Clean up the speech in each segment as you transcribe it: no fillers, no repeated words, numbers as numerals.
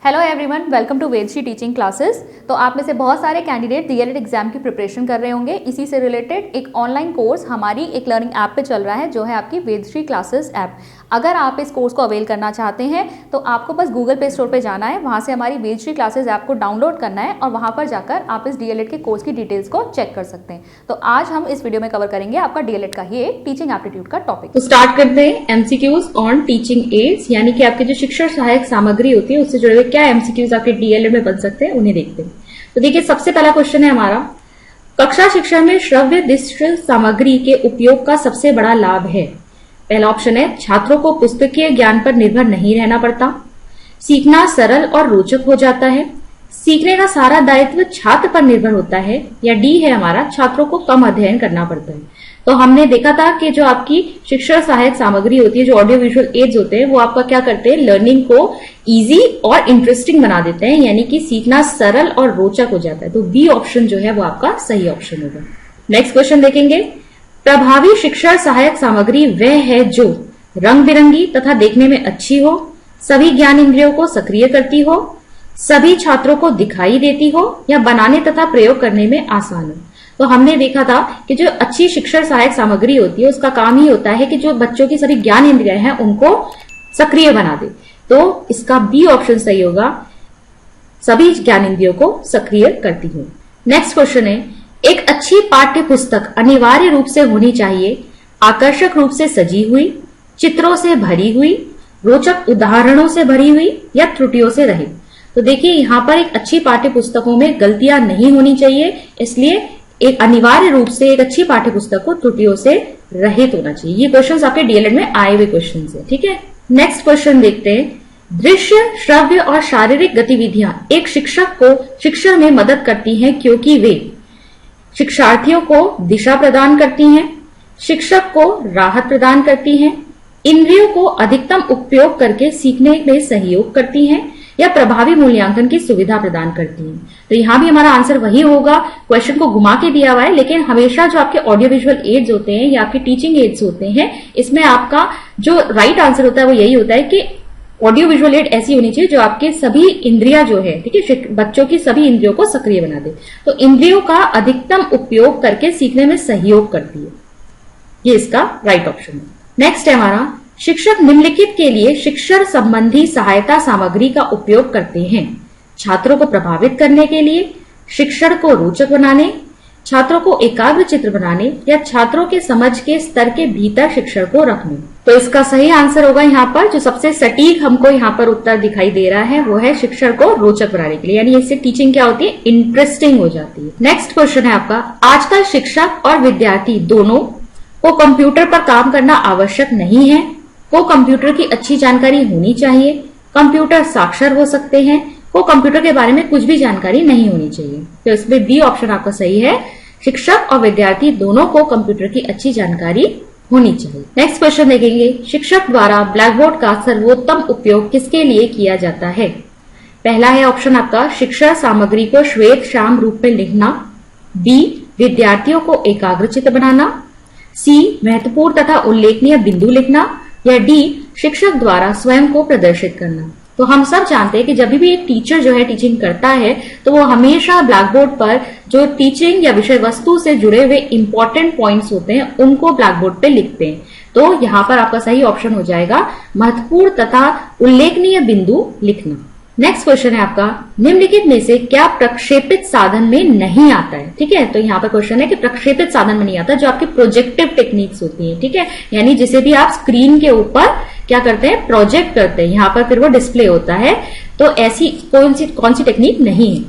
Hello everyone, welcome to Vedshree teaching classes. तो आप में से बहुत सारे कैंडिडेट डीएलएड एग्जाम की प्रिपरेशन कर रहे होंगे। इसी से रिलेटेड एक ऑनलाइन कोर्स हमारी एक लर्निंग ऐप पे चल रहा है जो है आपकी वेदश्री क्लासेस ऐप। अगर आप इस कोर्स को अवेल करना चाहते हैं तो आपको बस गूगल प्ले स्टोर पे जाना है, वहाँ से हमारी वेदश्री क्लासेस ऐप को डाउनलोड करना है और वहाँ पर जाकर आप इस डीएलएड के कोर्स की डिटेल्स को चेक कर सकते हैं। तो आज हम इस वीडियो में कवर करेंगे आपका डीएलएड का ही एक टीचिंग एप्टीट्यूड का टॉपिक। तो स्टार्ट करते हैं एमसीक्यूज ऑन टीचिंग एड्स, यानी कि आपके जो शिक्षण सहायक सामग्री होती है उससे जुड़े हुए क्या एमसीक्यूज आपके डीएलएड में बन सकते हैं उन्हें देखते हैं। तो देखिए, सबसे पहला क्वेश्चन है हमारा, कक्षा शिक्षा में श्रव्य दृश्य सामग्री के उपयोग का सबसे बड़ा लाभ है। पहला ऑप्शन है छात्रों को पुस्तकीय ज्ञान पर निर्भर नहीं रहना पड़ता, सीखना सरल और रोचक हो जाता है, सीखने का सारा दायित्व छात्र पर निर्भर होता है, या डी है हमारा छात्रों को कम अध्ययन करना पड़ता है। तो हमने देखा था कि जो आपकी शिक्षण सहायक सामग्री होती है, जो ऑडियो विजुअल एड्स होते हैं, वो आपका क्या करते हैं, लर्निंग को इजी और इंटरेस्टिंग बना देते हैं, यानी कि सीखना सरल और रोचक हो जाता है। तो बी ऑप्शन जो है वो आपका सही ऑप्शन होगा। नेक्स्ट क्वेश्चन देखेंगे, प्रभावी शिक्षण सहायक सामग्री वह है जो रंग बिरंगी तथा देखने में अच्छी हो, सभी ज्ञान इंद्रियों को सक्रिय करती हो, सभी छात्रों को दिखाई देती हो, या बनाने तथा प्रयोग करने में आसान हो। तो हमने देखा था कि जो अच्छी शिक्षण सहायक सामग्री होती है उसका काम ही होता है कि जो बच्चों की सभी ज्ञान इंद्रियां हैं उनको सक्रिय बना दे। तो इसका बी ऑप्शन सही होगा, सभी ज्ञान इंद्रियों को सक्रिय करती हो। नेक्स्ट क्वेश्चन है, एक अच्छी पाठ्य पुस्तक अनिवार्य रूप से होनी चाहिए आकर्षक रूप से सजी हुई, चित्रों से भरी हुई, रोचक उदाहरणों से भरी हुई, या त्रुटियों से रहित। तो देखिए, यहाँ पर एक अच्छी पाठ्य पुस्तकों में गलतियां नहीं होनी चाहिए, इसलिए एक अनिवार्य रूप से एक अच्छी पाठ्य पुस्तक को त्रुटियों से रहित होना चाहिए। ये क्वेश्चंस आपके डीएलएड में आए हुए क्वेश्चंस हैं, ठीक है। नेक्स्ट क्वेश्चन देखते हैं, दृश्य श्रव्य और शारीरिक गतिविधियां एक शिक्षक को शिक्षण में मदद करती हैं क्योंकि वे शिक्षार्थियों को दिशा प्रदान करती हैं, शिक्षक को राहत प्रदान करती हैं, इंद्रियों को अधिकतम उपयोग करके सीखने में सहयोग करती हैं, या प्रभावी मूल्यांकन की सुविधा प्रदान करती हैं। तो यहाँ भी हमारा आंसर वही होगा, क्वेश्चन को घुमा के दिया हुआ है, लेकिन हमेशा जो आपके ऑडियो विजुअल एड्स होते हैं या आपके टीचिंग एड्स होते हैं, इसमें आपका जो राइट आंसर होता है वो यही होता है कि ऑडियो विजुअल एड ऐसी होनी चाहिए जो आपके सभी इंद्रियां जो है, ठीक है, बच्चों की सभी इंद्रियों को सक्रिय बना दे। तो इंद्रियों का अधिकतम उपयोग करके सीखने में सहयोग करती है, ये इसका राइट ऑप्शन है। नेक्स्ट है हमारा, शिक्षक निम्नलिखित के लिए शिक्षण संबंधी सहायता सामग्री का उपयोग करते हैं, छात्रों को प्रभावित करने के लिए, शिक्षण को रोचक बनाने, छात्रों को एकाग्र चित्र बनाने, या छात्रों के समझ के स्तर के भीतर शिक्षण को रखने। तो इसका सही आंसर होगा यहाँ पर, जो सबसे सटीक हमको यहाँ पर उत्तर दिखाई दे रहा है वो है शिक्षण को रोचक बनाने के लिए, यानी इससे टीचिंग क्या होती है, इंटरेस्टिंग हो जाती है। नेक्स्ट क्वेश्चन है आपका, आजकल शिक्षक और विद्यार्थी दोनों को कंप्यूटर पर काम करना आवश्यक नहीं है, को कंप्यूटर की अच्छी जानकारी होनी चाहिए, कंप्यूटर साक्षर हो सकते हैं, को कंप्यूटर के बारे में कुछ भी जानकारी नहीं होनी चाहिए। तो इसमें बी ऑप्शन आपका सही है, शिक्षक और विद्यार्थी दोनों को कंप्यूटर की अच्छी जानकारी होनी चाहिए। नेक्स्ट क्वेश्चन देखेंगे, शिक्षक द्वारा ब्लैक बोर्ड का सर्वोत्तम उपयोग किसके लिए किया जाता है। पहला है ऑप्शन आपका, शिक्षण सामग्री को श्वेत श्याम रूप में लिखना, बी विद्यार्थियों को एकाग्रचित्त बनाना, सी महत्वपूर्ण तथा उल्लेखनीय बिंदु लिखना, या डी शिक्षक द्वारा स्वयं को प्रदर्शित करना। तो हम सब जानते हैं कि जब भी एक टीचर जो है टीचिंग करता है तो वो हमेशा ब्लैक बोर्ड पर जो टीचिंग या विषय वस्तु से जुड़े हुए इंपॉर्टेंट पॉइंट्स होते हैं उनको ब्लैक बोर्ड पे लिखते हैं। तो यहाँ पर आपका सही ऑप्शन हो जाएगा महत्वपूर्ण तथा उल्लेखनीय बिंदु लिखना। नेक्स्ट क्वेश्चन है आपका, निम्नलिखित में से क्या प्रक्षेपित साधन में नहीं आता है, ठीक है। तो यहाँ पर क्वेश्चन है कि प्रक्षेपित साधन में नहीं आता जो आपकी प्रोजेक्टिव टेक्निक्स होती है, ठीक है, यानी जिसे भी आप स्क्रीन के ऊपर क्या करते हैं, प्रोजेक्ट करते हैं, यहाँ पर फिर वो डिस्प्ले होता है। तो ऐसी कौन सी टेक्निक नहीं है,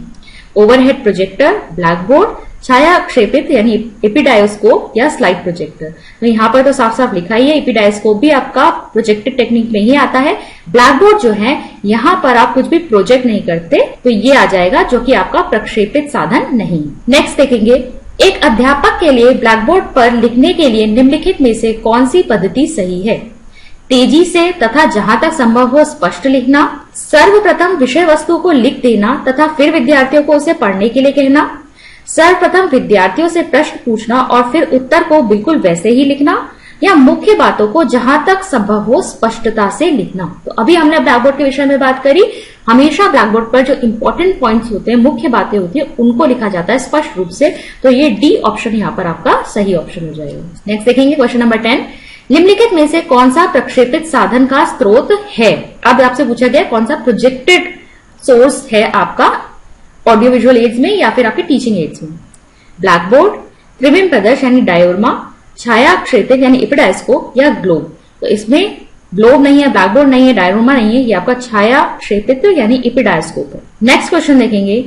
ओवरहेड प्रोजेक्टर, ब्लैक बोर्ड, छाया क्षेपित यानी एपिडायोस्कोप, या स्लाइड प्रोजेक्टर। तो यहाँ पर तो साफ साफ लिखा ही है, एपिडायोस्कोप भी आपका प्रोजेक्टिव टेक्निक में ही आता है। ब्लैक बोर्ड जो है यहाँ पर आप कुछ भी प्रोजेक्ट नहीं करते, तो ये आ जाएगा जो कि आपका प्रक्षेपित साधन नहीं। नेक्स्ट देखेंगे, एक अध्यापक के लिए ब्लैक बोर्ड पर लिखने के लिए निम्नलिखित में से कौन सी पद्धति सही है। तेजी से तथा जहां तक संभव हो स्पष्ट लिखना, सर्वप्रथम विषय वस्तु को लिख देना तथा फिर विद्यार्थियों को उसे पढ़ने के लिए कहना, सर्वप्रथम विद्यार्थियों से प्रश्न पूछना और फिर उत्तर को बिल्कुल वैसे ही लिखना, या मुख्य बातों को जहां तक संभव हो स्पष्टता से लिखना। तो अभी हमने ब्लैक बोर्ड के विषय में बात करी, हमेशा ब्लैक बोर्ड पर जो इंपॉर्टेंट पॉइंट्स होते हैं, मुख्य बातें होती है, उनको लिखा जाता है स्पष्ट रूप से। तो ये डी ऑप्शन यहाँ पर आपका सही ऑप्शन हो जाएगा। नेक्स्ट देखेंगे क्वेश्चन नंबर 10, निम्नलिखित में से कौन सा प्रक्षेपित साधन का स्रोत है। अब आपसे पूछा गया कौन सा प्रोजेक्टेड सोर्स है आपका ऑडियो विजुअल एड्स में या फिर आपके टीचिंग एड्स में। ब्लैक बोर्ड, त्रिविम प्रदर्श यानी डायोरमा, छाया क्षेत्र यानी इपिडाइस्कोप या ग्लोब। तो इसमें ग्लोब नहीं है, ब्लैक बोर्ड नहीं है, डायोरमा नहीं है, ये आपका छाया क्षेत्र यानी इपिडाइस्कोप है। नेक्स्ट क्वेश्चन देखेंगे,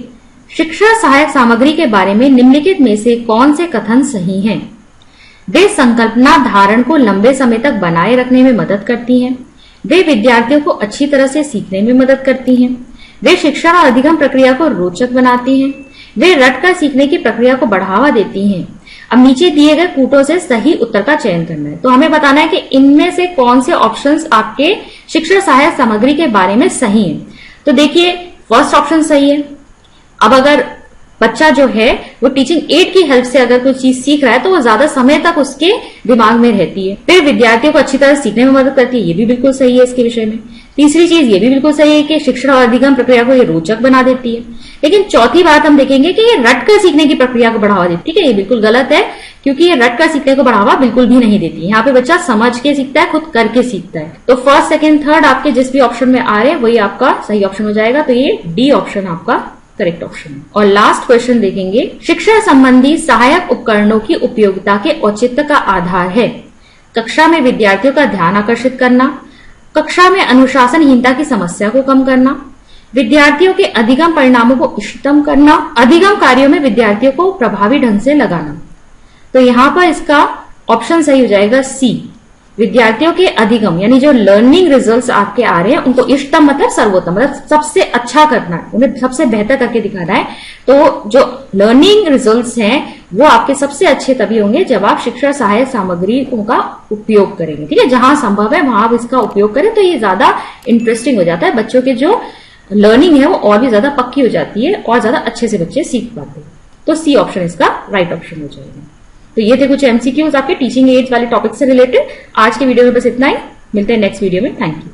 शिक्षा सहायक सामग्री के बारे में निम्नलिखित में से कौन से कथन सही हैं। वे संकल्पना धारण को लंबे समय तक बनाए रखने में मदद करती हैं। वे विद्यार्थियों को अच्छी तरह से सीखने में मदद करती हैं। वे शिक्षण और अधिगम प्रक्रिया को रोचक बनाती हैं। वे रटकर सीखने की प्रक्रिया को बढ़ावा देती हैं। अब नीचे दिए गए कूटों से सही उत्तर का चयन करना है। तो हमें बताना है कि इनमें से कौन से ऑप्शंस आपके शिक्षण सहायक सामग्री के बारे में सही हैं। तो देखिए फर्स्ट ऑप्शन सही है। अब अगर बच्चा जो है वो टीचिंग एड की हेल्प से अगर कोई चीज सीख रहा है तो वो ज्यादा समय तक उसके दिमाग में रहती है। फिर विद्यार्थियों को अच्छी तरह सीखने में मदद करती है, ये भी बिल्कुल सही है इसके विषय में। तीसरी चीज ये भी बिल्कुल सही है कि शिक्षण और अधिगम प्रक्रिया को ये रोचक बना देती है। लेकिन चौथी बात हम देखेंगे कि ये रटकर सीखने की प्रक्रिया को बढ़ावा देती है। ठीक है, ये बिल्कुल गलत है क्योंकि ये रटकर सीखने को बढ़ावा बिल्कुल भी नहीं देती है। यहाँ पे बच्चा समझ के सीखता है, खुद करके सीखता है। तो फर्स्ट, सेकंड, थर्ड आपके जिस भी ऑप्शन में आ रहे हैं वही आपका सही ऑप्शन हो जाएगा। तो ये डी ऑप्शन आपका करेक्ट ऑप्शन है। और लास्ट क्वेश्चन देखेंगे, शिक्षा संबंधी सहायक उपकरणों की उपयोगिता के औचित्य का आधार है। कक्षा में विद्यार्थियों का ध्यान आकर्षित करना, कक्षा में अनुशासनहीनता की समस्या को कम करना, विद्यार्थियों के अधिगम परिणामों को इष्टतम करना, अधिगम कार्यों में विद्यार्थियों को प्रभावी ढंग से लगाना। तो यहां पर इसका ऑप्शन सही हो जाएगा सी, विद्यार्थियों के अधिगम यानी जो लर्निंग रिजल्ट्स आपके आ रहे हैं उनको इष्टतम मतलब सर्वोत्तम, मतलब सबसे अच्छा करना है, उन्हें सबसे बेहतर करके दिखाना है। तो जो लर्निंग रिजल्ट्स हैं वो आपके सबसे अच्छे तभी होंगे जब आप शिक्षा सहायक सामग्री का उपयोग करेंगे। ठीक है, जहां संभव है वहां आप इसका उपयोग करें तो ये ज्यादा इंटरेस्टिंग हो जाता है। बच्चों के जो लर्निंग है वो और भी ज्यादा पक्की हो जाती है और ज्यादा अच्छे से बच्चे सीख पाते हैं। तो सी ऑप्शन इसका राइट ऑप्शन हो जाएगा। तो ये थे कुछ एमसीक्यूज आपके टीचिंग एड्स वाले टॉपिक से रिलेटेड। आज के वीडियो में बस इतना ही, मिलते हैं नेक्स्ट वीडियो में। Thank you.